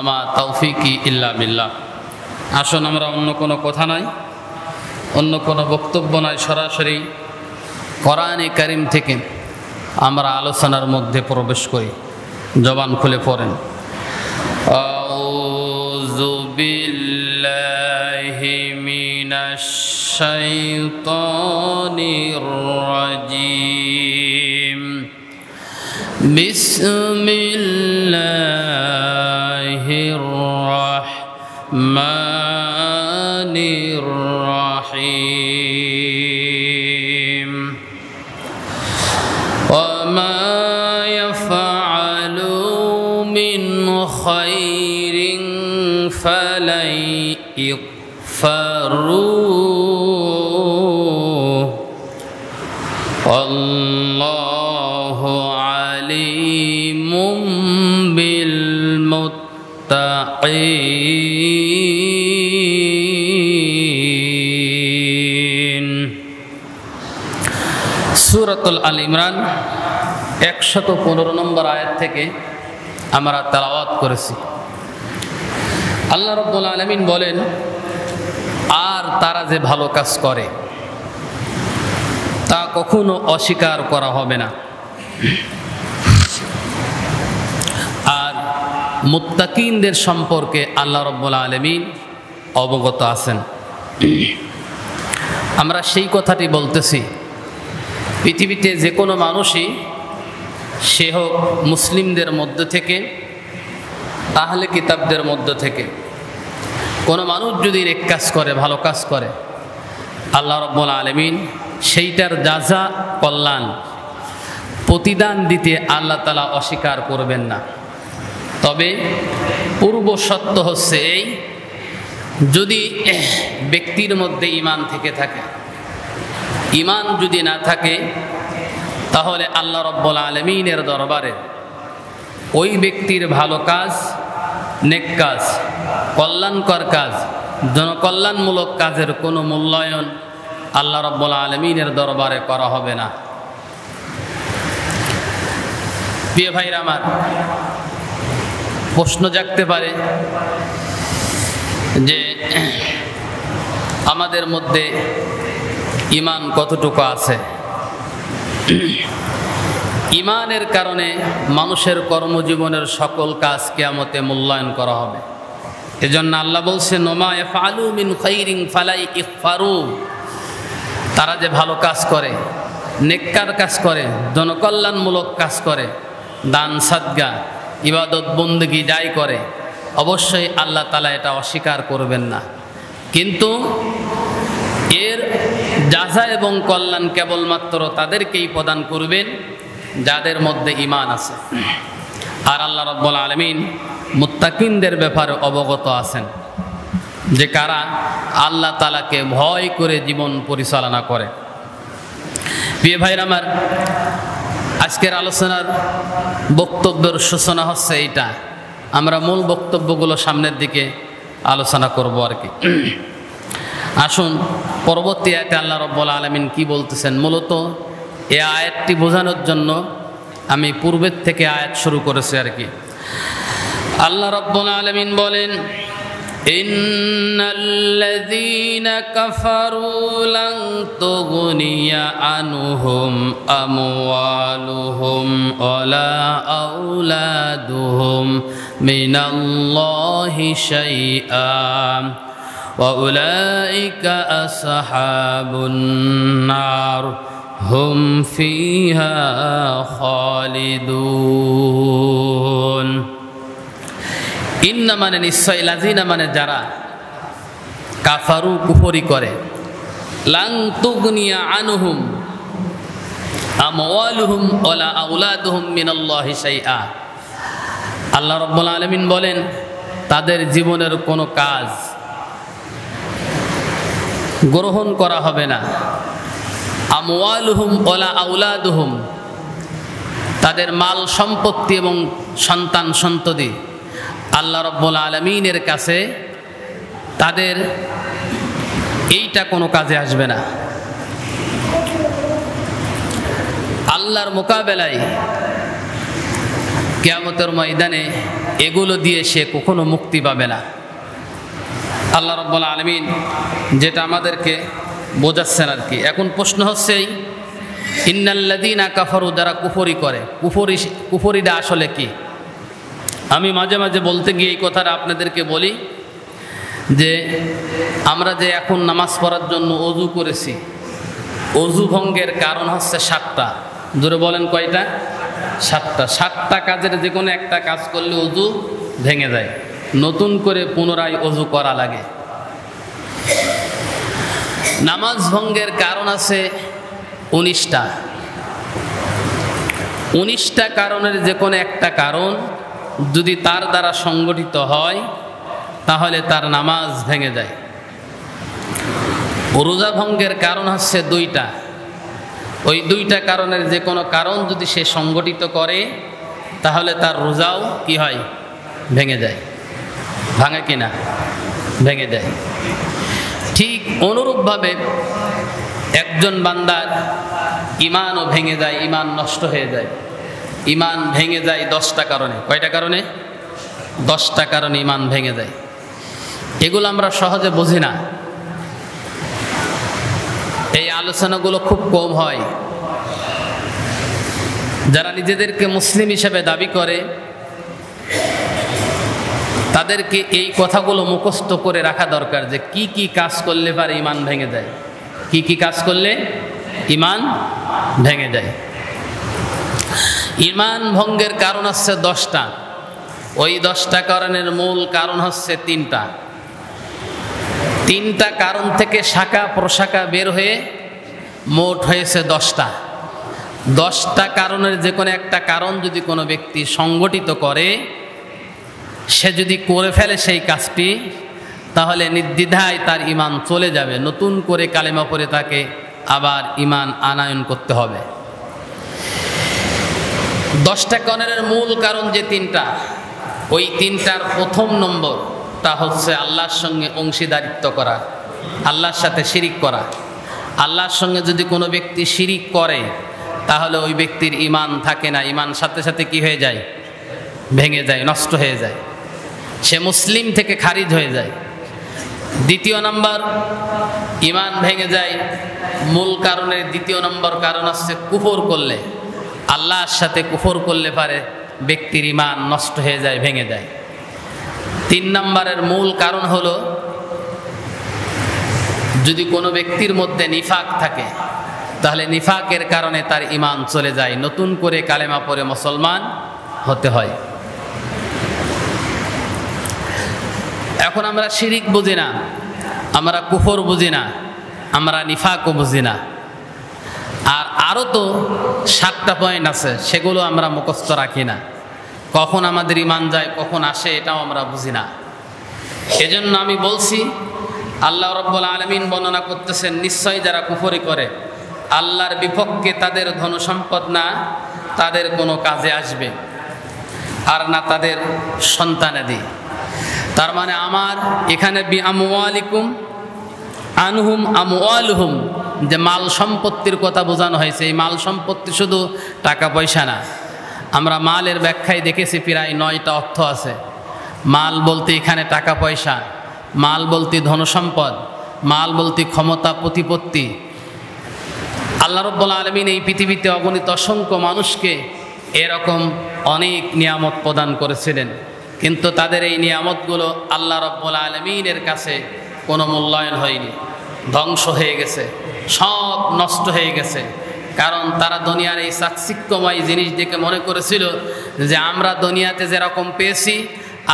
মা তাওফিকি ইল্লা বিল্লাহ। আসুন আমরা অন্য কোনো কথা নাই, অন্য কোনো বক্তব্য নয়, সরাসরি কোরআনে কারীম থেকে আমরা আলোচনার মধ্যে প্রবেশ করি। জবান খুলে পড়েন। আউযু বিল্লাহি মিনাশ শাইতানির রাজীম। বিসমিল্লাহির রাহমানির রাহিম। ওয়ামা ইয়াফআলু মিন খাইরিন ফালাই ইগফারুহু আল্লাহু আলিমুম বিল মুত্তাকিন। সূরাতুল আল ইমরান 115 নম্বর আয়াত থেকে আমরা তেলাওয়াত করেছি। আল্লাহ রাব্বুল আলামিন বলেন, আর তারা যে ভালো কাজ করে তা কখনো অস্বীকার করা হবে না। আর মুত্তাকিনদের সম্পর্কে আল্লাহ রাব্বুল আলামিন অবগত আছেন। আমরা সেই কথাটি বলতেছি, পৃথিবীতে যে কোনো মানুষই, সে হোক মুসলিমদের মধ্য থেকে, আহলে কিতাবদের মধ্য থেকে, কোনো মানুষ যদি নেক কাজ করে, ভালো কাজ করে, আল্লাহ রাব্বুল আলামিন সেইটার যাজা, কল্যাণ, প্রতিদান দিতে আল্লাহ তাআলা অস্বীকার করবেন না। তবে পূর্ব শর্ত হচ্ছে এই, যদি ব্যক্তির মধ্যে ঈমান থেকে থাকে। ঈমান যদি না থাকে তাহলে আল্লাহ রাব্বুল আলামিনের দরবারে ওই ব্যক্তির ভালো কাজ, নেক কাজ, কল্যাণকর কাজ, জনকল্যাণমূলক কাজের কোনো মূল্যায়ন আল্লাহ রাব্বুল আলামিনের দরবারে করা হবে না। প্রিয় ভাইরা আমার, প্রশ্ন জাগতে পারে যে আমাদের মধ্যে ঈমান কতটুকু আছে। ঈমানের কারণে মানুষের কর্মজীবনের সকল কাজ কিয়ামতে মূল্যায়ন করা হবে। এজন্য আল্লাহ বলছেন, ওমা ইয়াফআলু মিন খাইরিন ফালাই ইগফারু। তারা যে ভালো কাজ করে, নেককার কাজ করে, জনকল্যাণমূলক কাজ করে, দান সাদগা, ইবাদত বন্দেগী যাই করে, অবশ্যই আল্লাহ তাআলা এটা অস্বীকার করবেন না। কিন্তু এর যাজা এবং কল্যাণ কেবলমাত্র তাদেরকেই প্রদান করবেন যাদের মধ্যে ঈমান আছে। আর আল্লাহ রাব্বুল আলামিন মুত্তাকিনদের ব্যাপারে অবগত আছেন, যে কারা আল্লাহ তাআলাকে ভয় করে জীবন পরিচালনা করে। প্রিয় ভাইরা আমার, আজকের আলোচনার বক্তব্যের সূচনা হচ্ছে এইটা। আমরা মূল বক্তব্যগুলো সামনের দিকে আলোচনা করব আর কি। আসুন পরবর্তী আয়াতে আল্লাহ রাব্বুল আলামিন কি বলতেছেন। মূলত এই আয়াতটি বোঝানোর জন্য আমি পূর্বের থেকে আয়াত শুরু করেছি আর কি। আল্লাহ রাব্বুল আলামিন বলেন, ইন্নাল্লাযীনা কাফারু লান তুগনিয়া আনহুম আমওয়ালুহুম ওয়ালা আওলাদুহুম মিনাল্লাহি শাইআ ওয়া উলাইকা আসহাবুন নার হুম ফিহা খালিদুন। ইন্না মানে নিশ্চয়, লাযিনা মানে যারা, কাফারু কুফরি করে, লান তুগনিয়া আনহুম আমওয়ালুহুম ওয়ালা আওলাদুহুম মিনাল্লাহি শাইআ। আল্লাহ রাব্বুল আলামিন বলেন, তাদের জীবনের কোনো কাজ গ্রহণ করা হবে না। আমওয়ালুহুম ওয়ালা আওলাদুহুম, তাদের মাল সম্পত্তি এবং সন্তান সন্ততি আল্লাহ রাব্বুল আলামিনের কাছে তাদের এইটা কোনো কাজে আসবে না। আল্লাহর মোকাবেলায় কিয়ামতের ময়দানে এগুলো দিয়ে সে কখনো মুক্তি পাবে না। আল্লাহ রাব্বুল আলামিন যেটা আমাদেরকে বোঝাচ্ছেন আর কি। এখন প্রশ্ন হচ্ছে ইন্নাল্লাযীনা কাফারু, যারা কুফরি করে, কুফরিটা আসলে কি? আমি মাঝে মাঝে বলতে গিয়ে এই কথাটা আপনাদেরকে বলি যে আমরা যে এখন নামাজ পড়ার জন্য অজু করেছি, অজু ভঙ্গের কারণ হচ্ছে 7টা। জোরে বলেন কয়টা? 7টা। 7টা কাজের যে কোনো একটা কাজ করলে অজু ভেঙে যায়, নতুন করে পুনরায় অজু করা লাগে। নামাজ ভঙ্গের কারণ আছে 19টা। 19টা কারণের যে কোনো একটা কারণ যদি তার দ্বারা সংগঠিত হয় তাহলে তার নামাজ ভেঙে যায়। রোজা ভঙ্গের কারণ হচ্ছে 2টা। ওই 2টা কারণের যে কোনো কারণ যদি সে সংগঠিত করে তাহলে তার রোজাও কি হয়? ভেঙে যায়। ভাঙে কিনা? ভেঙে যায়। ঠিক অনুরূপভাবে একজন বান্দার ঈমানও ভেঙে যায়, ঈমান নষ্ট হয়ে যায়। ঈমান ভেঙে যায় 10টা কারণে। কয়টা কারণে? 10টা কারণে ঈমান ভেঙে যায়। এগুলো আমরা সহজে বুঝি না। এই আলোচনাগুলো খুব কম হয়। যারা নিজেদেরকে মুসলিম হিসেবে দাবি করে তাদেরকে এই কথাগুলো মুখস্থ করে রাখা দরকার যে কি কি কাজ করলে পারে ঈমান ভেঙে যায়, কি কি কাজ করলে ঈমান ভেঙে যায়। ঈমান ভঙ্গের কারণ হচ্ছে 10টা। ওই 10টা কারণের মূল কারণ হচ্ছে 3টা। 3টা কারণ থেকে শাখা প্রশাখা বের হয়ে মোট হয়েছে 10টা। 10টা কারণের যে কোনো একটা কারণ যদি কোনো ব্যক্তি সংগঠিত করে, সে যদি করে ফেলে সেই কাজটি, তাহলে নির্দ্বিধায় তার ঈমান চলে যাবে। নতুন করে কালেমা পড়ে তাকে আবার ঈমান আনয়ন করতে হবে। 10টা কারণের মূল কারণ যে 3টা, ওই 3টার প্রথম নম্বরটা হচ্ছে আল্লাহর সঙ্গে অংশীদারিত্ব করা, আল্লাহর সাথে শিরিক করা। আল্লাহর সঙ্গে যদি কোনো ব্যক্তি শিরিক করে তাহলে ওই ব্যক্তির ঈমান থাকে না, ঈমান সাথে সাথে কি হয়ে যায়? ভেঙে যায়, নষ্ট হয়ে যায়, সে মুসলিম থেকে খারিজ হয়ে যায়। দ্বিতীয় নম্বর, ঈমান ভেঙে যায় মূল কারণের দ্বিতীয় নম্বর কারণ হচ্ছে কুফর করলে, আল্লাহর সাথে কুফর করলে পারে ব্যক্তির ঈমান নষ্ট হয়ে যায়, ভেঙে যায়। 3 নম্বরের মূল কারণ হলো যদি কোনো ব্যক্তির মধ্যে নিফাক থাকে তাহলে নিফাকের কারণে তার ঈমান চলে যায়, নতুন করে কালেমা পড়ে মুসলমান হতে হয়। এখন আমরা শিরিক বুঝি না, আমরা কুফর বুঝি না, আমরা নিফাকও বুঝি না। আর আরও তো 7টা পয়েন্ট আছে, সেগুলো আমরা মুখস্থ রাখি না। কখন আমাদের ঈমান যায়, কখন আসে, এটাও আমরা বুঝি না। এজন্য আমি বলছি, আল্লাহ রাব্বুল আলামিন বর্ণনা করতেছেন, নিশ্চয়ই যারা কুফরি করে আল্লাহর বিপক্ষে তাদের ধনসম্পদ না তাদের কোনো কাজে আসবে, আর না তাদের সন্তানাদি। তার মানে আমার এখানে বি আমওয়ালিকুম আনহুম আমওয়ালুহুম, যে মাল সম্পত্তির কথা বোঝানো হয়েছে। এই মাল সম্পত্তি শুধু টাকা পয়সা না। আমরা মালের ব্যাখ্যায় দেখেছি প্রায় 9টা অর্থ আছে। মাল বলতে এখানে টাকা পয়সা, মাল বলতে ধনসম্পদ, মাল বলতে ক্ষমতা প্রতিপত্তি। আল্লাহ রাব্বুল আলামিন এই পৃথিবীতে অগণিত অসংখ্য মানুষকে এরকম অনেক নিয়ামত প্রদান করেছিলেন, কিন্তু তাদের এই নিয়ামতগুলো আল্লাহ রাব্বুল আলামিনের কাছে কোনো মূল্যায়ন হয়নি, ধ্বংস হয়ে গেছে, সব নষ্ট হয়ে গেছে। কারণ তারা দুনিয়ার এই চাকচিক্যময় জিনিস দেখে মনে করেছিল যে আমরা দুনিয়াতে যেরকম পেয়েছি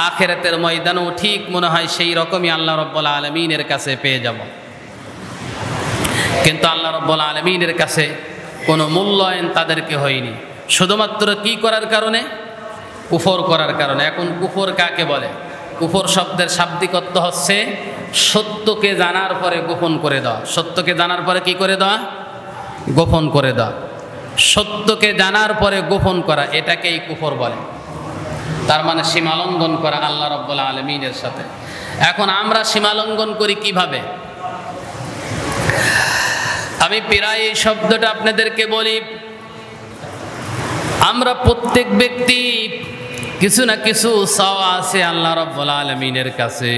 আখিরাতের ময়দানেও ঠিক মনে হয় সেই রকমই আল্লাহ রাব্বুল আলামিনের কাছে পেয়ে যাব। কিন্তু আল্লাহ রাব্বুল আলামিনের কাছে কোনো মূল্যায়ন তাদেরকে হয়নি, শুধুমাত্র কি করার কারণে? কুফর করার কারণে। এখন কুফর কাকে বলে? কুফর শব্দের শাব্দিক অর্থ হচ্ছে সত্যকে জানার পরে গোপন করে দেওয়া। সত্যকে জানার পরে কি করে দেওয়া? গোপন করে দেওয়া। সত্যকে জানার পরে গোপন করা, এটাকেই কুফর বলে। তার মানে সীমালঙ্ঘন করা আল্লাহ রাব্বুল আলামিনের সাথে। এখন আমরা সীমালঙ্ঘন করি কিভাবে? আমি প্রায় এই শব্দটা আপনাদেরকে বলি। আমরা প্রত্যেক ব্যক্তি কিছু না কিছু চাওয়া আছে আল্লাহ রাব্বুল আলামিনের কাছে,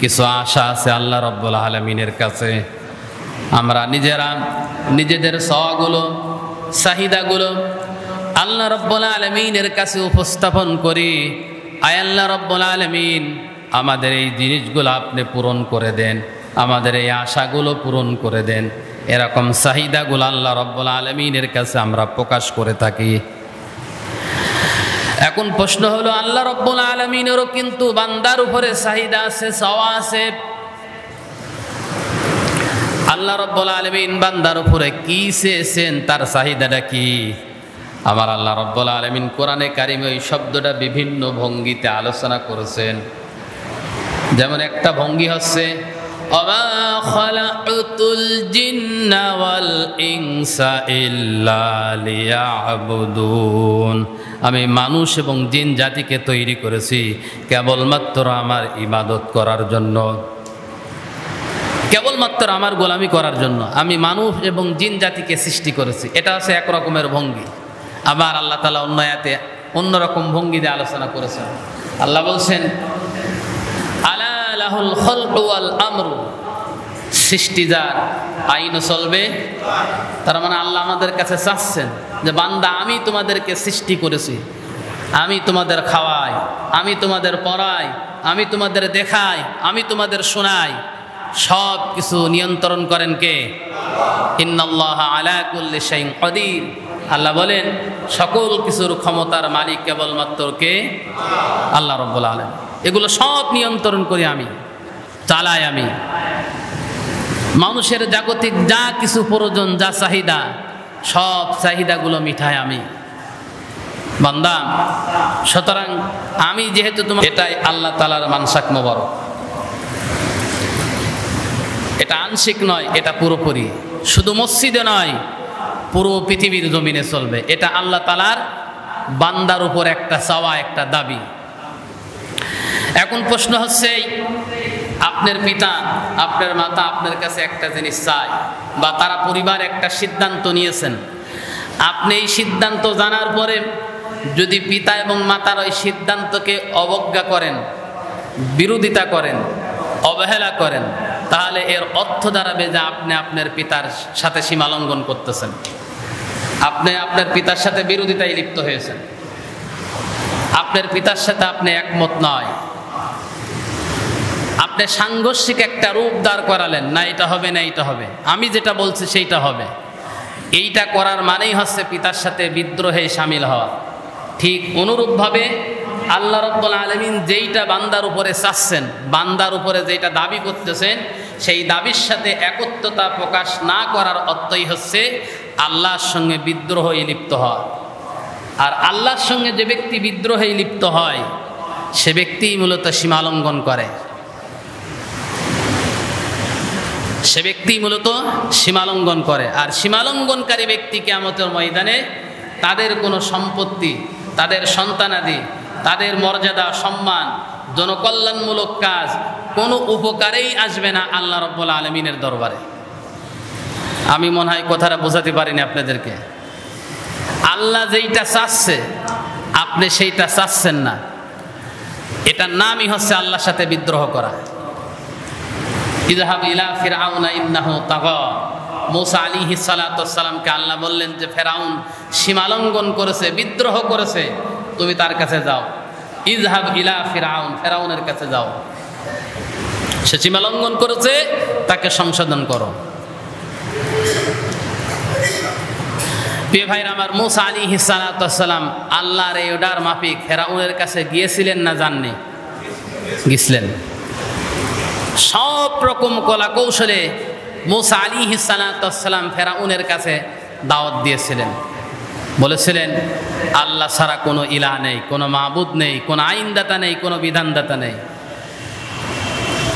কিছু আশা আছে আল্লাহ রাব্বুল আলামিনের কাছে। আমরা নিজেরা নিজেদের চাওয়াগুলো, চাহিদাগুলো আল্লাহ রাব্বুল আলামিনের কাছে উপস্থাপন করি, আয় আল্লাহ রাব্বুল আলামিন আমাদের এই জিনিসগুলো আপনি পূরণ করে দেন, আমাদের এই আশাগুলো পূরণ করে দেন। এরকম চাহিদাগুলো আল্লাহ রাব্বুল আলামিনের কাছে আমরা প্রকাশ করে থাকি। এখন প্রশ্ন হলো, আল্লাহ রাব্বুল আলামিনেরও কিন্তু বান্দার উপরে চাহিদা আছে, চাওয়া আছে। আল্লাহ রাব্বুল আলামিন বান্দার উপরে কি চেয়েছেন, তার চাহিদাটা কি? আমার আল্লাহ রাব্বুল আলামিন কোরআনে কারিমে এই শব্দটা বিভিন্ন ভঙ্গিতে আলোচনা করেছেন। যেমন একটা ভঙ্গি হচ্ছে ওয়া খালাকুল জিন্না ওয়াল ইনসা ইল্লা লিয়াবুদুন, আমি মানুষ এবং জিন জাতিকে তৈরি করেছি কেবলমাত্র আমার ইবাদত করার জন্য, কেবলমাত্র আমার গোলামি করার জন্য আমি মানুষ এবং জিন জাতিকে সৃষ্টি করেছি। এটা হচ্ছে এক রকমের ভঙ্গি। আবার আল্লাহ তাআলা অন্য আয়াতে অন্যরকম ভঙ্গি দিয়ে আলোচনা করেছেন। আল্লাহ বলছেন আলা লাহুল খালকু ওয়াল আমরু, সৃষ্টি যার, আইনও চলবে। তার মানে আল্লাহ আমাদের কাছে চাচ্ছেন যে বান্দা আমি তোমাদেরকে সৃষ্টি করেছি, আমি তোমাদের খাওয়াই, আমি তোমাদের পড়াই, আমি তোমাদের দেখাই, আমি তোমাদের শোনাই, সব কিছু নিয়ন্ত্রণ করেন কে? ইন্নাল্লাহা আলা কুল্লি শাইইন কাদির। আল্লাহ বলেন সকল কিছুর ক্ষমতার মালিক কেবলমাত্র কে? আল্লাহ রাব্বুল আলামিন। এগুলো সব নিয়ন্ত্রণ করি আমি, চালাই আমি। মানুষের জাগতিক যা কিছু প্রয়োজন, যা চাহিদা, সব চাহিদাগুলো মিঠাই আমি বান্দা। সুতরাং আমি যেহেতু তোমার, এটাই আল্লাহ তাআলার মানসাক মোবারক। এটা আংশিক নয়, এটা পুরোপুরি। শুধু মসজিদে নয়, পুরো পৃথিবীর জমিনে চলবে। এটা আল্লাহ তাআলার বান্দার উপর একটা চাওয়া, একটা দাবি। এখন প্রশ্ন হচ্ছে, আপনার পিতা, আপনার মাতা আপনার কাছে একটা জিনিস চায়, বা তারা পরিবার একটা সিদ্ধান্ত নিয়েছেন। আপনি এই সিদ্ধান্ত জানার পরে যদি পিতা এবং মাতার ওই সিদ্ধান্তকে অবজ্ঞা করেন, বিরোধিতা করেন, অবহেলা করেন, তাহলে এর অর্থ দাঁড়াবে যে আপনি আপনার পিতার সাথে সীমা লঙ্ঘন করতেছেন, আপনি আপনার পিতার সাথে বিরোধিতায় লিপ্ত হয়েছেন, আপনার পিতার সাথে আপনি একমত নয়, আপনি সাংঘর্ষিক একটা রূপ দাঁড় করালেন, না এটা হবে না এটা হবে, আমি যেটা বলছি সেইটা হবে। এইটা করার মানেই হচ্ছে পিতার সাথে বিদ্রোহে শামিল হওয়া। ঠিক অনুরূপভাবে আল্লাহ রাব্বুল আলামিন যেইটা বান্দার উপরে চাচ্ছেন, বান্দার উপরে যেটা দাবি করতেছেন, সেই দাবির সাথে একত্বতা প্রকাশ না করার অর্থই হচ্ছে আল্লাহর সঙ্গে বিদ্রোহে লিপ্ত হওয়া। আর আল্লাহর সঙ্গে যে ব্যক্তি বিদ্রোহে লিপ্ত হয়, সে ব্যক্তি মূলত সীমালঙ্ঘন করে, সে ব্যক্তি মূলত সীমালঙ্ঘন করে। আর সীমালঙ্ঘনকারী ব্যক্তি কিয়ামতের ময়দানে তাদের কোনো সম্পত্তি, তাদের সন্তানাদি, তাদের মর্যাদা, সম্মান, জনকল্যাণমূলক কাজ কোনো উপকারেই আসবে না আল্লাহ রাব্বুল আলামিনের দরবারে। আমি মনে হয় কথাটা বোঝাতে পারিনি আপনাদেরকে। আল্লাহ যেইটা চাচ্ছে আপনি সেইটা চাচ্ছেন না, এটার নামই হচ্ছে আল্লাহর সাথে বিদ্রোহ করা। ইযহাব ইলা ফিরআউনা ইন্নাহু তাগা, মূসা আলাইহিস সালাতু ওয়াস সালামকে আল্লাহ বললেন যে ফেরাউন সীমালঙ্ঘন করেছে, বিদ্রোহ করেছে, তুমি তার কাছে যাও। ইযহাব ইলা ফিরআউন, ফেরাউনের কাছে যাও, সে সীমালঙ্ঘন করেছে, তাকে সংশোধন করো। প্রিয় ভাইরা আমার, মূসা আলাইহিস সালাতু ওয়াস সালাম আল্লাহর এই অর্ডার মাফিক ফেরাউনের কাছে গিয়েছিলেন না যাননি? গিয়েছিলেন। সব রকম কলা কৌশলে মূসা আলাইহিস সালাতু ওয়াস সালাম ফেরাউনের কাছে দাওয়াত দিয়েছিলেন। বলেছিলেন আল্লাহ ছাড়া কোনো ইলাহ নেই, কোনো মাবুদ নেই, কোনো আইনদাতা নেই, কোনো বিধানদাতা নেই।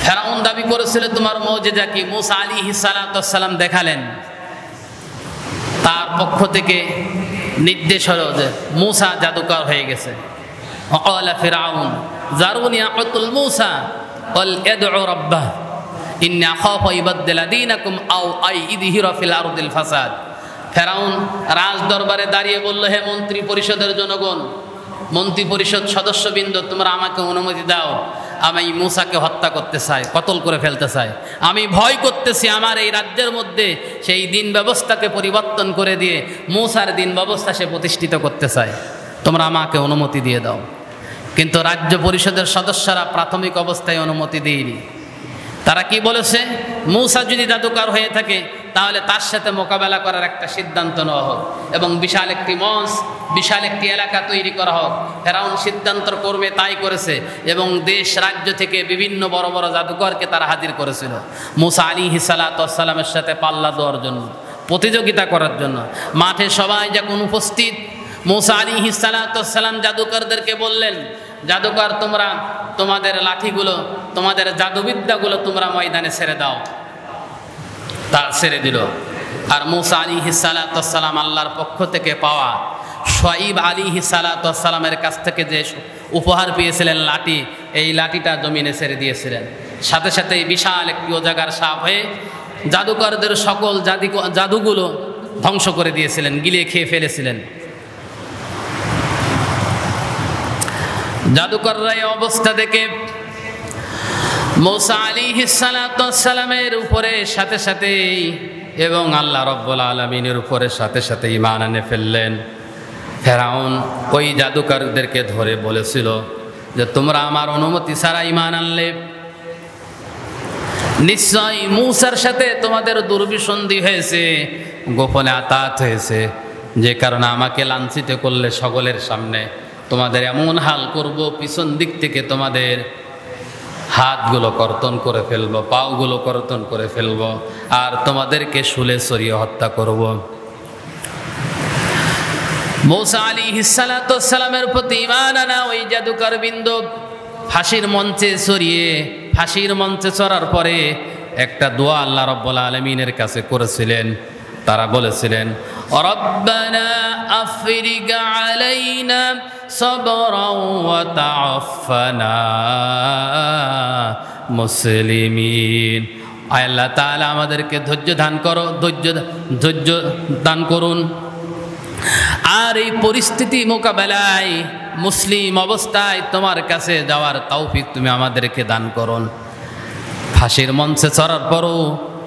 ফেরাউন দাবি করেছিল তোমার মুজিজা কি? মূসা আলাইহিস সালাতু ওয়াস সালাম দেখালেন। তার পক্ষ থেকে নির্দেশ হলো যে মূসা জাদুকর হয়ে গেছে। ওয়াকালা ফিরআউন যারুনি আকাতুল মূসা ক্বাল ইয়াদউ রাব্বাহ ইন্নী আখাফু ইবাদদিলা দীনাকুম আও আইযহিরা ফিল আরদিল ফাসাদ। ফেরাউন রাজ দরবারে দাঁড়িয়ে বলল, হে মন্ত্রী পরিষদের জনগণ, মন্ত্রী পরিষদ সদস্যবৃন্দ, তোমরা আমাকে অনুমতি দাও, আমি মূসাকে হত্যা করতে চাই, কতল করে ফেলতে চাই। আমি ভয় করতেছি আমার এই রাজ্যের মধ্যে সেই দিন ব্যবস্থাকে পরিবর্তন করে দিয়ে মূসার দিন ব্যবস্থা সে প্রতিষ্ঠিত করতে চায়, তোমরা আমাকে অনুমতি দিয়ে দাও। কিন্তু রাজ্য পরিষদের সদস্যরা প্রাথমিক অবস্থায় অনুমতি দেয়নি। তারা কি বলেছে, মূসা যদি জাদুকর হয়ে থাকে তাহলে তার সাথে মোকাবেলা করার একটা সিদ্ধান্ত নেওয়া হোক এবং বিশাল একটি মঞ্চ, বিশাল একটি এলাকা তৈরি করা হোক। ফেরাউন সিদ্ধান্ত করবে, তাই করেছে এবং দেশ রাজ্য থেকে বিভিন্ন বড় বড় জাদুকরকে তারা হাজির করেছিল মূসা আলাইহিস সালাতু ওয়াস সালামের সাথে পাল্লা দেওয়ার জন্য, প্রতিযোগিতা করার জন্য। মাঠে সবাই যখন উপস্থিত, মূসা আলাইহিস সালাতু ওয়াস সালাম জাদুকরদেরকে বললেন, জাদুকর তোমরা তোমাদের লাঠিগুলো, তোমাদের জাদুবিদ্যাগুলো তোমরা ময়দানে ছেড়ে দাও। তা ছেড়ে দিল। আর মূসা আলাইহিস সালাতু ওয়াস সালাম আল্লাহর পক্ষ থেকে পাওয়া শুআইব আলাইহিস সালাতু ওয়াস সালামের কাছ থেকে যে উপহার পেয়েছিলেন লাঠি, এই লাঠিটা জমিনে ছেড়ে দিয়েছিলেন। সাথে সাথেই বিশাল একটি অজাগার সাপ হয়ে জাদুকরদের সকল জাদুগুলো ধ্বংস করে দিয়েছিলেন, গিলে খেয়ে ফেলেছিলেন। জাদুকররা এই অবস্থা দেখে মূসা আলাইহিস সালাতু ওয়াস সালামের উপরে সাথে সাথেই এবং আল্লাহ রাব্বুল আলামিনের উপরে সাথে সাথে ঈমান এনে ফেললেন। ফেরাউন ওই জাদুকরদেরকে ধরে বলেছিল যে তোমরা আমার অনুমতি ছাড়া ঈমান আনলে নিশ্চয়ই মূসার সাথে তোমাদের দুর্বিসন্ধি হয়েছে, গোপনে আতাত হয়েছে, যে কারণে আমাকে লাঞ্ছিত করলে সকলের সামনে তোমাদের এমন হাল করব, পিছন দিক থেকে তোমাদের হাতগুলো কর্তন করে ফেলবো, পাগুলো কর্তন করে ফেলবো, আর তোমাদেরকে শুলে সরিয়ে হত্যা করব। মূসা আলাইহিস সালাতু ওয়াস সালামের প্রতি ঈমান আনা ওই জাদুকর বিন্দু ফাঁসির মঞ্চে চড়ার পরে একটা দোয়া আল্লাহ রাব্বুল আলামিনের কাছে করেছিলেন। তারা বলেছিলেন, রব্বানা আফরিগ আলাইনা সাবরাও ওয়া তাআফফানা মুসলিমিন। আল্লাহ তাআলা আমাদেরকে ধৈর্য দান করুন, আর এই পরিস্থিতি মোকাবেলায় মুসলিম অবস্থায় তোমার কাছে যাওয়ার তৌফিক তুমি আমাদেরকে দান করুন। ফাঁসির মঞ্চে চড়ার পরও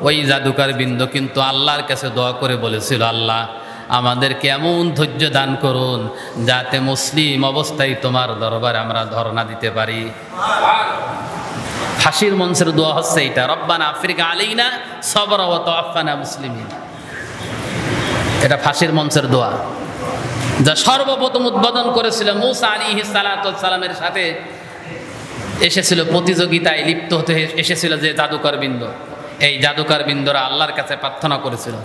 ওই জাদুকর বিন্দু কিন্তু আল্লাহর কাছে দোয়া করে বলেছিল, আল্লাহ আমাদেরকে এমন ধৈর্য দান করুন যাতে মুসলিম অবস্থায় তোমার দরবারে আমরা ধর্ণা দিতে পারি। ফাঁসির মঞ্চের দোয়া হচ্ছে এটা, রব্বানা আফরিগ আলাইনা সাবরা ওয়া তাওয়াফানা মুসলিমিন। এটা ফাঁসির মঞ্চের দোয়া, যা সর্বপ্রথম উদ্বোধন করেছিল মূসা আলাইহিস সালাতু ওয়াস সালামের সাথে এসেছিল, প্রতিযোগিতায় লিপ্ত হতে এসেছিল যে জাদুকর বিন্দু। এই জাদুকর বিন্দুরা আল্লাহর কাছে প্রার্থনা করেছিল,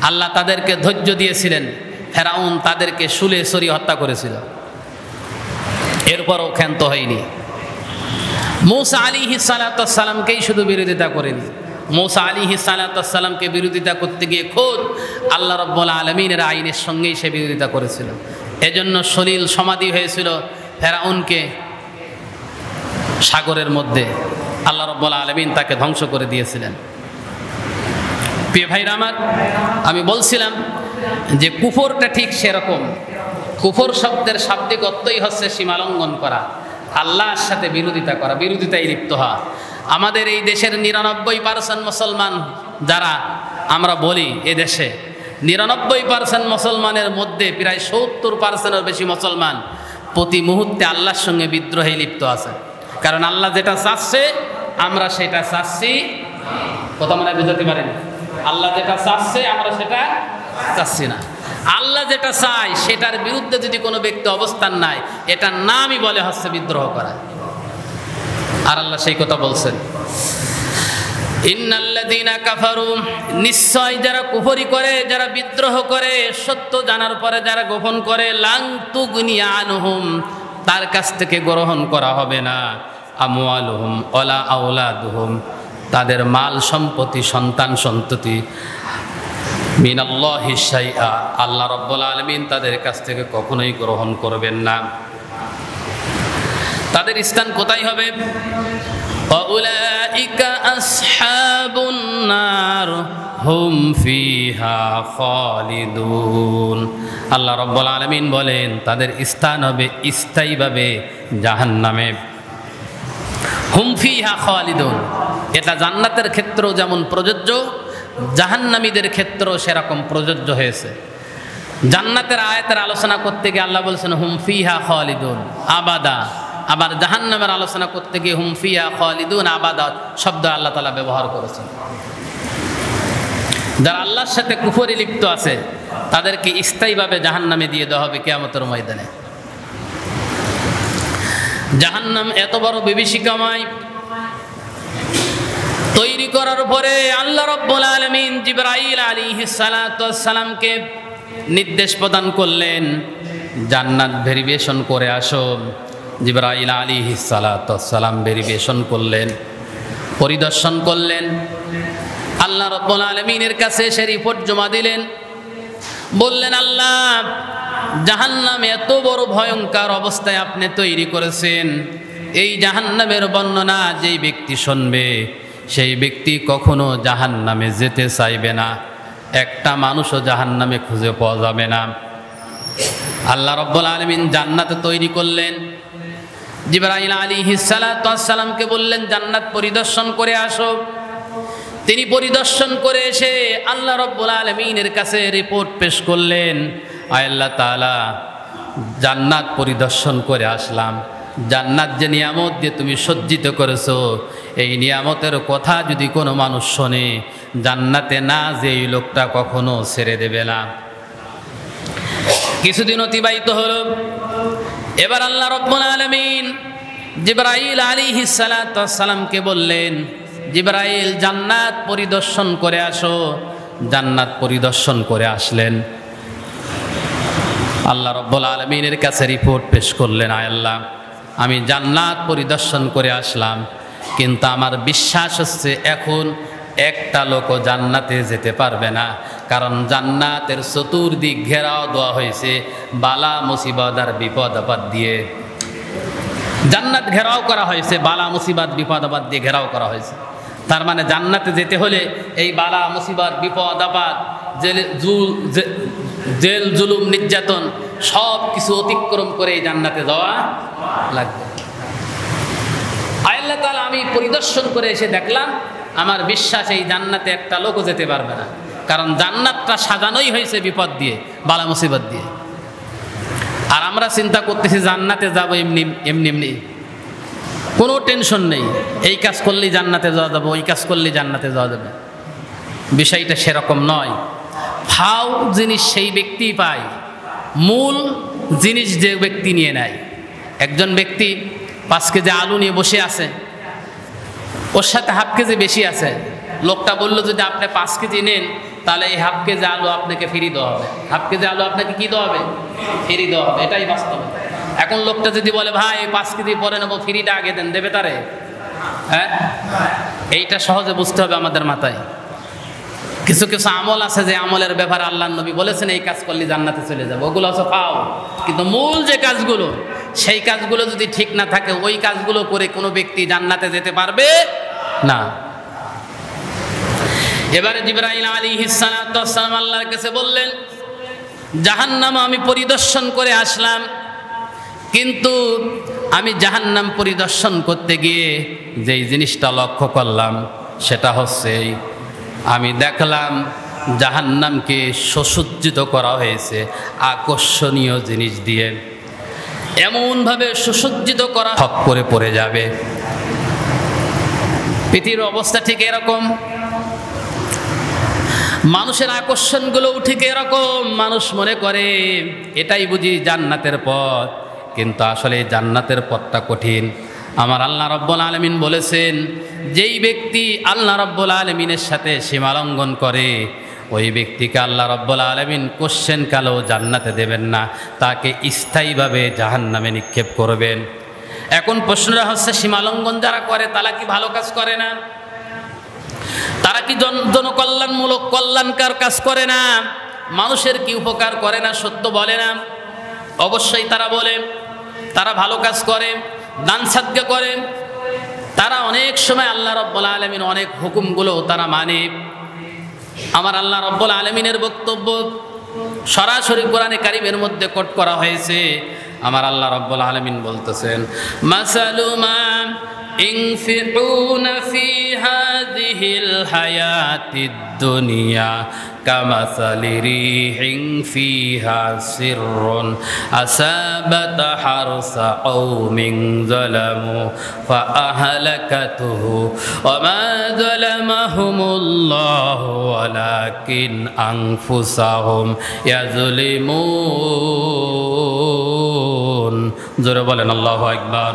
আল্লাহ তাদেরকে ধৈর্য দিয়েছিলেন। ফেরাউন তাদেরকে শুলে সরিয়ে হত্যা করেছিল, এরপরও ক্ষান্ত হয়নি। মূসা আলাইহিস সালাতু ওয়াস সালামকেই শুধু বিরোধিতা করেনি, মূসা আলাইহিস সালাতু ওয়াস সালামকে বিরোধিতা করতে গিয়ে খোদ আল্লাহ রাব্বুল আলামিনের আইনের সঙ্গেই সে বিরোধিতা করেছিল। এজন্য সলিল সমাধি হয়েছিল ফেরাউনকে সাগরের মধ্যে, আল্লাহ রাব্বুল আলামিন তাকে ধ্বংস করে দিয়েছিলেন। প্রিয় ভাইরা আমার, আমি বলছিলাম যে কুফরটা ঠিক সেরকম। কুফর শব্দের শাব্দিক অর্থই হচ্ছে সীমালঙ্ঘন করা, আল্লাহর সাথে বিরোধিতা করা, বিরোধিতায় লিপ্ত হওয়া। আমাদের এই দেশের ৯৯% মুসলমান যারা আমরা বলি, এ দেশে ৯৯% মুসলমানের মধ্যে প্রায় ৭০%-এর বেশি মুসলমান প্রতি মুহূর্তে আল্লাহর সঙ্গে বিদ্রোহে লিপ্ত আছে। কারণ আল্লাহ যেটা চাচ্ছে আমরা সেটা চাচ্ছি, কথা মনে বুঝতে পারেন, আল্লাহ যেটা চাচ্ছে আমরা সেটা চাচ্ছি না। আল্লাহ যেটা চায় সেটার বিরুদ্ধে যদি কোনো ব্যক্তি অবস্থান নেয়, এটার নামই বলে হচ্ছে বিদ্রোহ করা। আর আল্লাহ সেই কথা বলছেন, ইন্নাল্লাযীনা কাফারু, নিশ্চয় যারা কুফরি করে, যারা বিদ্রোহ করে, সত্য জানার পরে যারা গোপন করে, লাং তুগনিয়া আনহুম, তার কাছ থেকে গ্রহণ করা হবে না, আমওয়ালুহুম ওয়ালা আওলাদুহুম, তাদের মাল সম্পত্তি, সন্তান সন্ততি, মিনাল্লাহি শাইআ, আল্লাহ রাব্বুল আলামিন তাদের কাছ থেকে কখনোই গ্রহণ করবেন না। তাদের স্থান কোথায় হবে? ওয়াউলাইকা আসহাবুন নার হুম ফিহা খালিদুন। আল্লাহ রাব্বুল আলামিন বলেন তাদের স্থান হবে স্থায়ীভাবে জাহান্নামে। হুম ফিহা খালিদুন, এটা জান্নাতের ক্ষেত্রেও যেমন প্রযোজ্য, জাহান্নামীদের ক্ষেত্রেও সেরকম প্রযোজ্য হয়েছে। জান্নাতের আয়াতের আলোচনা করতে গিয়ে আল্লাহ বলছেন হুম ফিহা খালিদুন আবাদা, আবার জাহান্নামের আলোচনা করতে গিয়ে হুম ফিহা খালিদুন আবাদা শব্দ আল্লাহ তাআলা ব্যবহার করেছেন। যারা আল্লাহর সাথে কুফরি লিপ্ত আছে তাদেরকে স্থায়ীভাবে জাহান্নামে দিয়ে দেওয়া হবে কিয়ামতের ময়দানে। জাহান্নাম এত বড় বিভীষিকাময়, তৈরি করার পরে আল্লাহ রাব্বুল আলামিন জিবরাইল আলাইহিস সালাতু ওয়াস সালামকে নির্দেশ প্রদান করলেন, জান্নাত ভেরিফিকেশন করে আসো। জিবরাইল আলাইহিস সালাতু ওয়াস সালাম ভেরিফিকেশন করলেন, পরিদর্শন করলেন। আল্লাহ রাব্বুল আলামিনের কাছে সে রিপোর্ট জমা দিলেন, বললেন আল্লাহ জাহান্নাম এত বড় ভয়ঙ্কর অবস্থায় আপনি তৈরি করেছেন, এই জাহান্নামের বর্ণনা যেই ব্যক্তি শুনবে সেই ব্যক্তি কখনো জাহান্নামে যেতে চাইবে না, একটা মানুষও জাহান্নামে খুঁজে পাওয়া যাবে না। আল্লাহ রাব্বুল আলামিন জান্নাত তৈরি করলেন। জিবরাইল আলাইহিস সালাতু ওয়াস সালামকে বললেন জান্নাত পরিদর্শন করে আসো। তিনি পরিদর্শন করে এসে আল্লাহ রাব্বুল আলামিনের কাছে রিপোর্ট পেশ করলেন, আয় আল্লাহ তাআলা জান্নাত পরিদর্শন করে আসলাম, জান্নাত যে নিয়ামত দিয়ে তুমি সজ্জিত করেছো এই নিয়ামতের কথা যদি কোনো মানুষ শোনে জান্নাতে না যে এই লোকটা কখনো ছেড়ে দেবে না। কিছুদিন অতিবাহিত হলো, এবার আল্লাহ রাব্বুল আলামিন জিবরাইল আলাইহিস সালাতু ওয়াস সালামকে বললেন, জিবরাইল জান্নাত পরিদর্শন করে আসো। জান্নাত পরিদর্শন করে আসলেন, আল্লাহ রাব্বুল আলামিনের কাছে রিপোর্ট পেশ করলেন, আয় আল্লাহ আমি জান্নাত পরিদর্শন করে আসলাম, কিন্তু আমার বিশ্বাস হচ্ছে এখন একটা লোকও জান্নাতে যেতে পারবে না, কারণ জান্নাতের চতুর্দিক ঘেরাও দেওয়া হয়েছে বালা মুসিবত আর বিপদ আপদ দিয়ে। জান্নাত ঘেরাও করা হয়েছে বালা মুসিবত বিপদ আপদ দিয়ে ঘেরাও করা হয়েছে। তার মানে জান্নাতে যেতে হলে এই বালা মুসিবত বিপদ আপদ জেল জুলুম নির্যাতন সব কিছু অতিক্রম করে এই জান্নাতে যাওয়া লাগবে। আল্লাহ তাআলা আমি পরিদর্শন করে এসে দেখলাম, আমার বিশ্বাস এই জান্নাতে একটা লোকও যেতে পারবে না, কারণ জান্নাতটা সাজানোই হয়েছে বিপদ দিয়ে বালা মুসিবত দিয়ে। আর আমরা চিন্তা করতেছি জান্নাতে যাবো এমনি এমনি, কোনো টেনশন নেই, এই কাজ করলেই জান্নাতে যাওয়া যাবে, ওই কাজ করলেই জান্নাতে যাওয়া যাবে। বিষয়টা সেরকম নয়। ফাও জিনিস সেই ব্যক্তি পায়, মূল জিনিস যে ব্যক্তি নিয়ে নেয়। একজন ব্যক্তি 5 কেজি আলু নিয়ে বসে আছে, ওর সাথে হাফ কেজি বেশি আছে, লোকটা বললো যদি আপনি 5 কেজি নেন তাহলে এই হাফ কেজি আলু আপনাকে ফ্রি দেওয়া হবে। হাফ কেজি আলু আপনাকে কি দেওয়া হবে? ফ্রি দেওয়া হবে, এটাই বাস্তব। এখন লোকটা যদি বলে ভাই 5 কেজি পরে নেবো, ফ্রিটা আগে দেন, দেবে তারে? হ্যাঁ, এইটা সহজে বুঝতে হবে আমাদের মাথায়। কিছু কিছু আমল আছে যে আমলের ব্যাপারে আল্লাহর নবী বলেছেন এই কাজ করলে জান্নাতে চলে যাবে, ওগুলো হচ্ছে পাও। কিন্তু মূল যে কাজগুলো সেই কাজগুলো যদি ঠিক না থাকে ওই কাজগুলো করে কোনো ব্যক্তি জান্নাতে যেতে পারবে না। এবারে জিবরাইল আলাইহিস সালাতু ওয়াস সালাম আল্লাহর কাছে বললেন, জাহান্নাম আমি পরিদর্শন করে আসলাম, কিন্তু আমি জাহান্নাম পরিদর্শন করতে গিয়ে যেই জিনিসটা লক্ষ্য করলাম সেটা হচ্ছে আমি দেখলাম জাহান্নামকে সুসজ্জিত করা হয়েছে আকর্ষণীয় জিনিস দিয়ে, এমনভাবে সুসজ্জিত করা হক করে পড়ে যাবে। পৃথিবীর অবস্থা ঠিক এরকম, মানুষের আকর্ষণগুলো ঠিক এরকম। মানুষ মনে করে এটাই বুঝি জান্নাতের পথ, কিন্তু আসলে জান্নাতের পথটা কঠিন। আমার আল্লাহ রাব্বুল আলামিন বলেছেন, যেই ব্যক্তি আল্লাহ রাব্বুল আলামিনের সাথে সীমা লঙ্ঘন করে ওই ব্যক্তিকে আল্লাহ রাব্বুল আলামিন কোশ্চেন কালেও জান্নাতে দেবেন না, তাকে স্থায়ীভাবে জাহান্নামে নিক্ষেপ করবেন। এখন প্রশ্নটা হচ্ছে, সীমা লঙ্ঘন যারা করে তারা কি ভালো কাজ করে না? তারা কি জনকল্যাণমূলক কল্যাণকার কাজ করে না? মানুষের কি উপকার করে না? সত্য বলে না? অবশ্যই তারা বলে, তারা ভালো কাজ করে, দান সাদকা করে, তারা অনেক সময় আল্লাহ রাব্বুল আলামিন অনেক হুকুমগুলো তারা মানে। আমার আল্লাহ রাব্বুল আলামিনের বক্তব্য সরাসরি কোরআনে কারীমের মধ্যে কোট করা হয়েছে। আমার আল্লাহ রাব্বুল আলামিন বলতেছেন, মাসালু মা ইনফিকুনা ফি হাযিহিল হায়াতিদ দুনিয়া কামাসালি রিহিন ফিহা সিররুন আসাবাত হারসা কওমিন যালামু ফাআহলাকাতুহু ওয়া মা যালামাহুমুল্লাহু ওয়ালাকিন আনফুসাহুম ইয়াযলিমুন। জোরে বলেন আল্লাহু আকবার।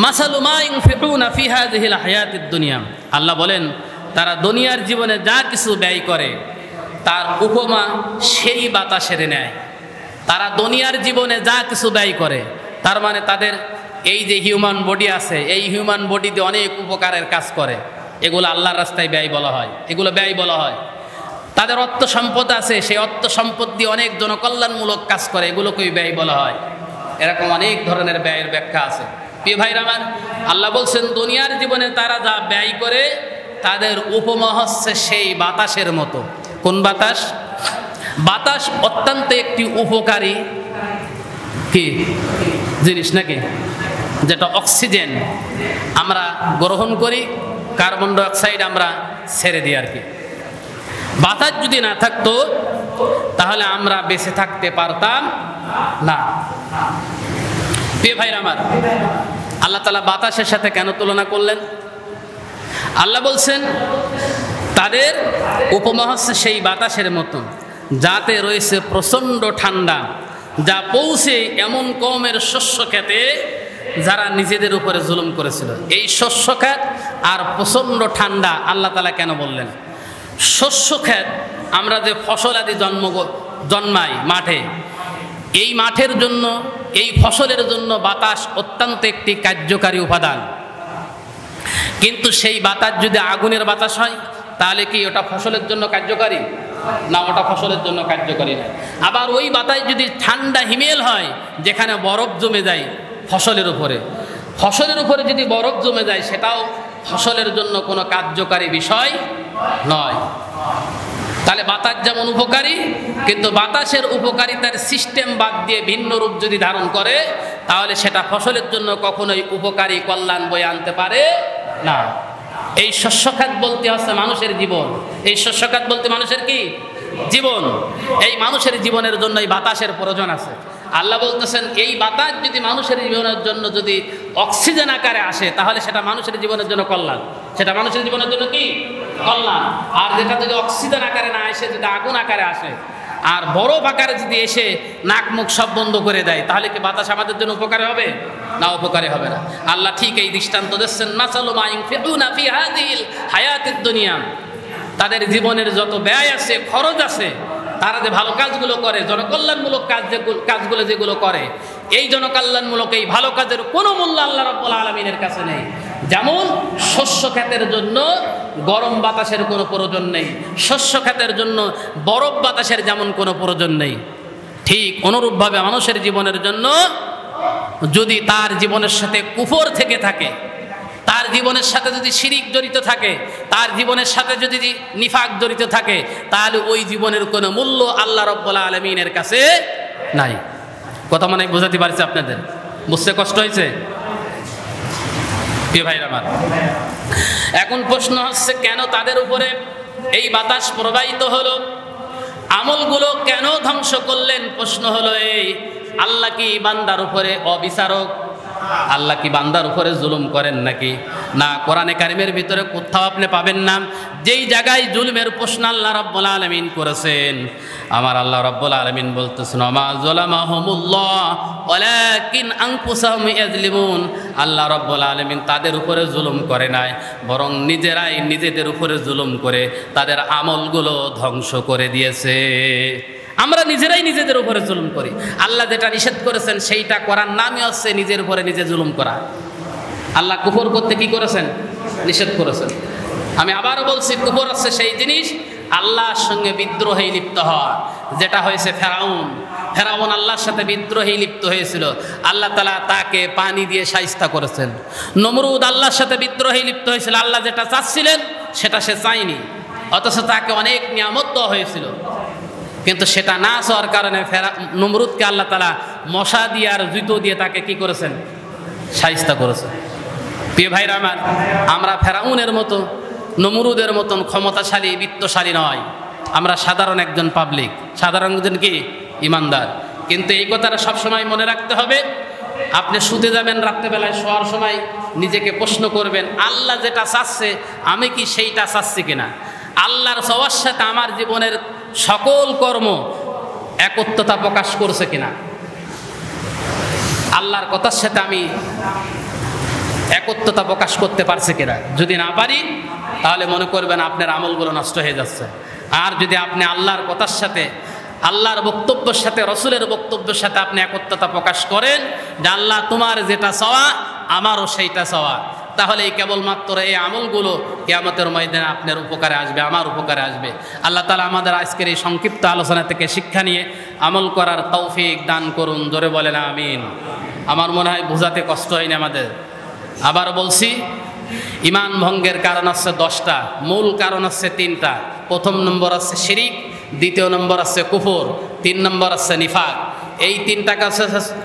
মাসালু মা ইনফিকুনা ফি হাযিহিল হায়াতিদ দুনিয়া, আল্লাহ বলেন তারা দুনিয়ার জীবনে যা কিছু ব্যয় করে তার উপমা সেই বাতাসের ন্যায়। তারা দুনিয়ার জীবনে যা কিছু ব্যয় করে, তার মানে তাদের এই যে হিউম্যান বডি আছে, এই হিউম্যান বডিতে অনেক উপকারের কাজ করে, এগুলো আল্লাহর রাস্তায় ব্যয় বলা হয়, এগুলো ব্যয় বলা হয়। তাদের অর্থ সম্পদ আছে, সেই অর্থ সম্পদ দিয়ে অনেক জনকল্যাণমূলক কাজ করে, এগুলোকেই ব্যয় বলা হয়। এরকম অনেক ধরনের ব্যয়ের ব্যাখ্যা আছে। প্রিয় ভাইরা আমার, আল্লাহ বলছেন দুনিয়ার জীবনে তারা যা ব্যয় করে তাদের উপমা হচ্ছে সেই বাতাসের মতো। কোন বাতাস? বাতাস অত্যন্ত একটি উপকারী কি জিনিস নাকি, যেটা অক্সিজেন আমরা গ্রহণ করি, কার্বন ডাই অক্সাইড আমরা ছেড়ে দিই আর কি। বাতাস যদি না থাকতো তাহলে আমরা বেঁচে থাকতে পারতাম না। প্রিয় ভাইরা আমার, আল্লাহ তাআলা বাতাসের সাথে কেন তুলনা করলেন? আল্লাহ বলছেন তাদের উপমা হচ্ছে সেই বাতাসের মতো যাতে রয়েছে প্রচণ্ড ঠান্ডা, যা পৌঁছে এমন কওমের শস্য খেতে যারা নিজেদের উপরে জুলুম করেছিল। এই শস্য খেত আর প্রচণ্ড ঠান্ডা আল্লাহ তাআলা কেন বললেন? শস্য খেত, আমরা যে ফসল আদি জন্মাই মাঠে, এই মাঠের জন্য, এই ফসলের জন্য বাতাস অত্যন্ত একটি কার্যকারী উপাদান। কিন্তু সেই বাতাস যদি আগুনের বাতাস হয় তাহলে কি ওটা ফসলের জন্য কার্যকারী? না, ওটা ফসলের জন্য কার্যকারী না। আবার ওই বাতাস যদি ঠান্ডা হিমেল হয়, যেখানে বরফ জমে যায় ফসলের উপরে, ফসলের উপরে যদি বরফ জমে যায়, সেটাও ফসলের জন্য কোনো কার্যকারী বিষয় নয়। তাহলে বাতাস যেমন উপকারী, কিন্তু বাতাসের উপকারিতার সিস্টেম বাদ দিয়ে ভিন্ন রূপ যদি ধারণ করে তাহলে সেটা ফসলের জন্য কখনোই উপকারী কল্যাণ বয়ে আনতে পারে না। এই শস্যখাত বলতে হচ্ছে মানুষের জীবন, এই শস্যখাত বলতে মানুষের কি জীবন। এই মানুষের জীবনের জন্য এই বাতাসের প্রয়োজন আছে। আল্লাহ বলতেছেন এই বাতাস যদি মানুষের জীবনের জন্য যদি অক্সিজেন আকারে আসে তাহলে সেটা মানুষের জীবনের জন্য কল্যাণ, সেটা মানুষের জীবনের জন্য কি কল্যাণ। আর যেটা যদি অক্সিজেন আকারে না এসে যদি আগুন আকারে আসে আর বরফ আকারে যদি এসে নাক মুখ সব বন্ধ করে দেয়, তাহলে কি বাতাস আমাদের জন্য উপকারী হবে? না, উপকারী হবে না। আল্লাহ ঠিক এই দৃষ্টান্ত দিচ্ছেন, মাসালু মা ইনফিকুনা ফি হাযিহিল হায়াতিদ দুনিয়া, তাদের জীবনের যত ব্যয় আছে, খরচ আছে, তারা যে ভালো কাজগুলো করে, জনকল্যাণমূলক কাজগুলো যেগুলো করে, এই জনকল্যাণমূলক এই ভালো কাজের কোনো মূল্য আল্লাহ রাব্বুল আলামিনের কাছে নেই। যেমন শস্য ক্ষেতের জন্য গরম বাতাসের কোনো প্রয়োজন নেই, শস্য ক্ষেতের জন্য বরফ বাতাসের যেমন কোনো প্রয়োজন নেই, ঠিক অনুরূপভাবে মানুষের জীবনের জন্য যদি তার জীবনের সাথে কুফর থেকে থাকে, তার জীবনের সাথে যদি শিরিক জড়িত থাকে, তার জীবনের সাথে যদি নিফাক জড়িত থাকে, তাহলে ওই জীবনের কোনো মূল্য আল্লাহ রাব্বুল আলামিনের কাছে নাই। কথা মনে বোঝাতে পারছি আপনাদের? বুঝতে কষ্ট হয়েছে? প্রিয় ভাইরা আমার, এখন প্রশ্ন হচ্ছে কেন তাদের উপরে এই বাতাস প্রবাহিত হলো, আমলগুলো কেন ধ্বংস করলেন? প্রশ্ন হলো এই, আল্লাহ কি বান্দার উপরে অবিচারক? আল্লাহ কি বান্দার উপরে জুলুম করেন নাকি? না, কোরআনে কারিমের ভিতরে কোথাও আপনি পাবেন না যেই জায়গায় জুলুমের প্রশ্ন আল্লাহ রাব্বুল আলামিন করেছেন। আমার আল্লাহ রাব্বুল আলামিন বলতেছেন, মা যালামাহুমুল্লাহ ওয়ালাকিন আনফুসাহুম ইয়াজলিমুন। আল্লাহ রাব্বুল আলামিন তাদের উপরে জুলুম করে নাই, বরং নিজেরাই নিজেদের উপরে জুলুম করে তাদের আমলগুলো ধ্বংস করে দিয়েছে। আমরা নিজেরাই নিজেদের উপরে জুলুম করি। আল্লাহ যেটা নিষেধ করেছেন সেইটা করার নামই হচ্ছে নিজের উপরে নিজে জুলুম করা। আল্লাহ কুফর করতে কি করেছেন? নিষেধ করেছেন। আমি আবারও বলছি, কুফর হচ্ছে সেই জিনিস আল্লাহর সঙ্গে বিদ্রোহে লিপ্ত হওয়া, যেটা হয়েছে ফেরাউন। ফেরাউন আল্লাহর সাথে বিদ্রোহে লিপ্ত হয়েছিল, আল্লাহ তাআলা তাকে পানি দিয়ে শায়েস্তা করেছেন। নমরুদ আল্লাহর সাথে বিদ্রোহে লিপ্ত হয়েছিল, আল্লাহ যেটা চাচ্ছিলেন সেটা সে চায়নি, অথচ তাকে অনেক নিয়ামত দেওয়া হয়েছিল, কিন্তু সেটা না চাওয়ার কারণে নমরুদকে আল্লাহ তাআলা মশা দিয়ে আর জুতো দিয়ে তাকে কি করেছেন? শায়েস্তা করেছেন। প্রিয় ভাইরা আমার, আমরা ফেরাউনের মতো নমরুদের মতন ক্ষমতাশালী বিত্তশালী নয়, আমরা সাধারণ একজন পাবলিক, সাধারণ একজন কি ইমানদার। কিন্তু এই কথাটা সবসময় মনে রাখতে হবে। আপনি শুতে যাবেন রাত্রেবেলায়, শোয়ার সময় নিজেকে প্রশ্ন করবেন, আল্লাহ যেটা চাচ্ছে আমি কি সেইটা চাচ্ছি কিনা? আল্লাহর চাওয়ার সাথে আমার জীবনের সকল কর্ম একত্বতা প্রকাশ করছে কিনা? আল্লাহর কথার সাথে আমি একত্বতা প্রকাশ করতে পারছি কিনা? যদি না পারি তাহলে মনে করবেন আপনার আমলগুলো নষ্ট হয়ে যাচ্ছে। আর যদি আপনি আল্লাহর কথার সাথে, আল্লাহর বক্তব্যের সাথে, রসুলের বক্তব্যের সাথে আপনি একত্বতা প্রকাশ করেন যে আল্লাহ তোমার যেটা চাওয়া আমারও সেইটা চাওয়া, তাহলে এই কেবলমাত্র এই আমলগুলো কিয়ামতের ময়দানে আপনার উপকারে আসবে, আমার উপকারে আসবে। আল্লাহ তাআলা আমাদের আজকের এই সংক্ষিপ্ত আলোচনা থেকে শিক্ষা নিয়ে আমল করার তৌফিক দান করুন। জোরে বলেন আমিন। আমার মনে হয় বোঝাতে কষ্ট হয়নি আমাদের। আবার বলছি, ইমান ভঙ্গের কারণ হচ্ছে 10টা, মূল কারণ হচ্ছে 3টা। প্রথম নম্বর হচ্ছে শিরিক, দ্বিতীয় নম্বর হচ্ছে কুফর, 3 নম্বর হচ্ছে নিফাক। এই 3টা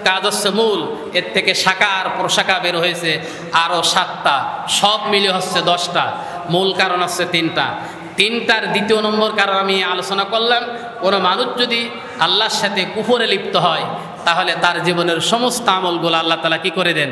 কাজ হচ্ছে মূল, এর থেকে শাখা আর প্রশাখা বের হয়েছে আরও 7টা, সব মিলে হচ্ছে 10টা। মূল কারণ হচ্ছে 3টা। 3টার দ্বিতীয় নম্বর কারণ আমি আলোচনা করলাম, কোনো মানুষ যদি আল্লাহর সাথে কুফরে লিপ্ত হয় তাহলে তার জীবনের সমস্ত আমলগুলো আল্লাহ তাআলা কি করে দেন?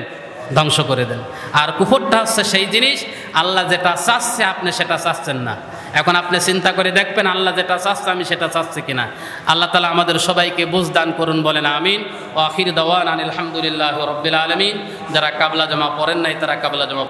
ধ্বংস করে দেন। আর কুফরটা হচ্ছে সেই জিনিস, আল্লাহ যেটা চাচ্ছে আপনি সেটা চাচ্ছেন না। এখন আপনি চিন্তা করে দেখবেন আল্লাহ যেটা চাচ্ছে আমি সেটা চাচ্ছি কিনা। আল্লাহ তাআলা আমাদের সবাইকে বুঝ দান করুন, বলেন আমিন। ও আখির দাওয়ানা আলহামদুলিল্লাহি রাব্বিল আলামিন। যারা কাবলা জামা পড়েন নাই তারা কাবলা জামা